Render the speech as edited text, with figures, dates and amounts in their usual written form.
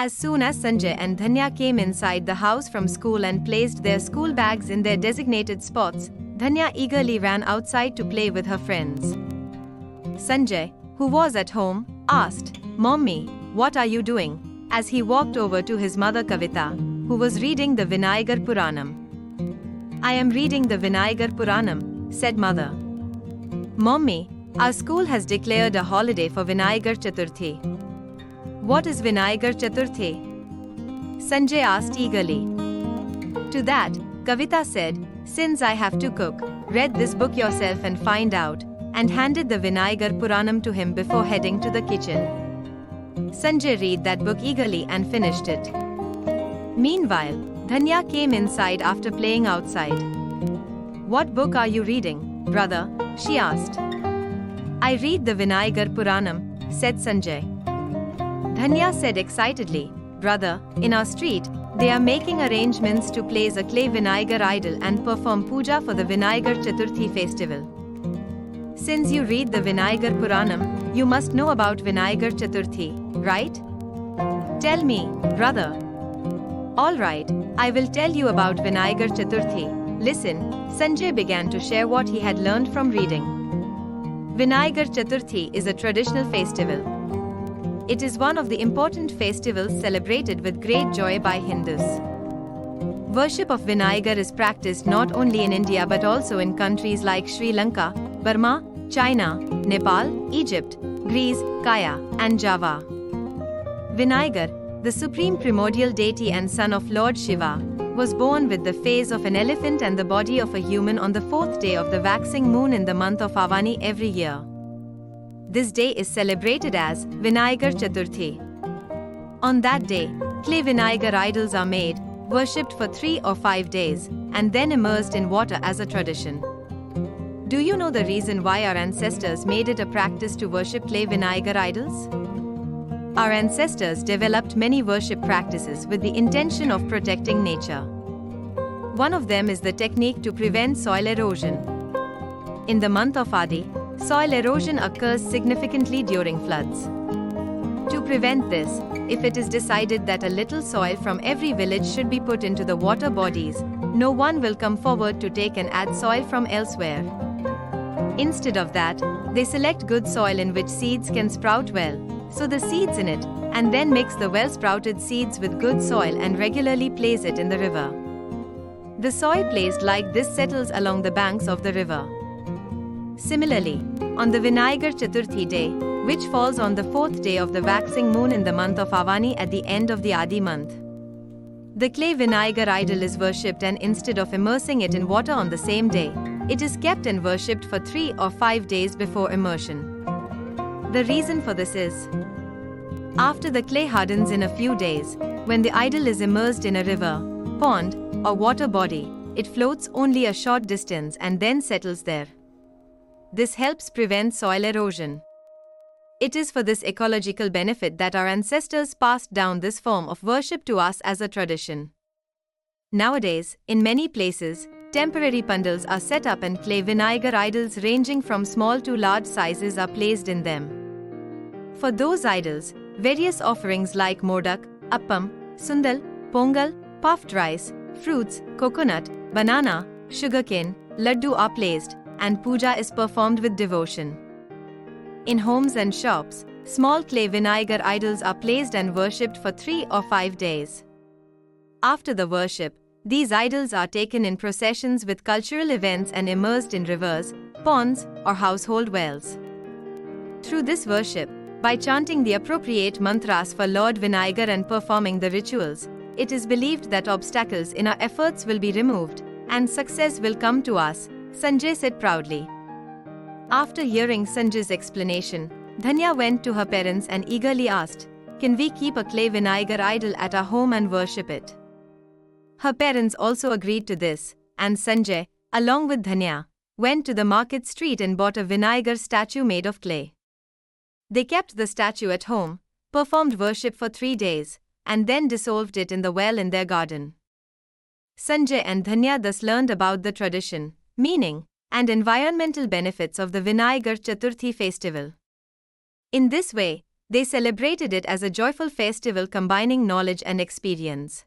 As soon as Sanjay and Dhanya came inside the house from school and placed their school bags in their designated spots, Dhanya eagerly ran outside to play with her friends. Sanjay, who was at home, asked, "Mommy, what are you doing?" as he walked over to his mother Kavita, who was reading the Vinayagar Puranam. "I am reading the Vinayagar Puranam," said mother. "Mommy, our school has declared a holiday for Vinayagar Chaturthi." "What is Vinayagar Chaturthi?" Sanjay asked eagerly. To that, Kavita said, "Since I have to cook, read this book yourself and find out," and handed the Vinayagar Puranam to him before heading to the kitchen. Sanjay read that book eagerly and finished it. Meanwhile, Dhanya came inside after playing outside. "What book are you reading, brother?" she asked. "I read the Vinayagar Puranam," said Sanjay. Dhanya said excitedly, "Brother, in our street, they are making arrangements to place a clay Vinayagar idol and perform puja for the Vinayagar Chaturthi festival. Since you read the Vinayagar Puranam, you must know about Vinayagar Chaturthi, right? Tell me, brother." "All right, I will tell you about Vinayagar Chaturthi. Listen," Sanjay began to share what he had learned from reading. Vinayagar Chaturthi is a traditional festival. It is one of the important festivals celebrated with great joy by Hindus. Worship of Vinayagar is practiced not only in India but also in countries like Sri Lanka, Burma, China, Nepal, Egypt, Greece, Kaya, and Java. Vinayagar, the supreme primordial deity and son of Lord Shiva, was born with the face of an elephant and the body of a human on the 4th day of the waxing moon in the month of Avani every year. This day is celebrated as Vinayagar Chaturthi. On that day, clay Vinayagar idols are made, worshipped for 3 or 5 days, and then immersed in water as a tradition. Do you know the reason why our ancestors made it a practice to worship clay Vinayagar idols? Our ancestors developed many worship practices with the intention of protecting nature. One of them is the technique to prevent soil erosion. In the month of Adi, soil erosion occurs significantly during floods. To prevent this, if it is decided that a little soil from every village should be put into the water bodies, no one will come forward to take and add soil from elsewhere. Instead of that, they select good soil in which seeds can sprout well, sow the seeds in it, and then mix the well-sprouted seeds with good soil and regularly place it in the river. The soil placed like this settles along the banks of the river. Similarly, on the Vinayagar Chaturthi day, which falls on the 4th day of the waxing moon in the month of Avani at the end of the Adi month, the clay Vinayagar idol is worshipped, and instead of immersing it in water on the same day, it is kept and worshipped for 3 or 5 days before immersion. The reason for this is, after the clay hardens in a few days, when the idol is immersed in a river, pond, or water body, it floats only a short distance and then settles there. This helps prevent soil erosion. It is for this ecological benefit that our ancestors passed down this form of worship to us as a tradition. Nowadays, in many places, temporary pandals are set up and clay Vinayagar idols ranging from small to large sizes are placed in them. For those idols, various offerings like modak, appam, sundal, pongal, puffed rice, fruits, coconut, banana, sugarcane, laddu are placed, and puja is performed with devotion. In homes and shops, small clay Vinayagar idols are placed and worshipped for 3 or 5 days. After the worship, these idols are taken in processions with cultural events and immersed in rivers, ponds, or household wells. Through this worship, by chanting the appropriate mantras for Lord Vinayagar and performing the rituals, it is believed that obstacles in our efforts will be removed, and success will come to us, Sanjay said proudly. After hearing Sanjay's explanation, Dhanya went to her parents and eagerly asked, "Can we keep a clay Vinayagar idol at our home and worship it?" Her parents also agreed to this, and Sanjay, along with Dhanya, went to the market street and bought a Vinayagar statue made of clay. They kept the statue at home, performed worship for 3 days, and then dissolved it in the well in their garden. Sanjay and Dhanya thus learned about the tradition, meaning, and environmental benefits of the Vinayagar Chaturthi festival. In this way, They celebrated it as a joyful festival combining knowledge and experience.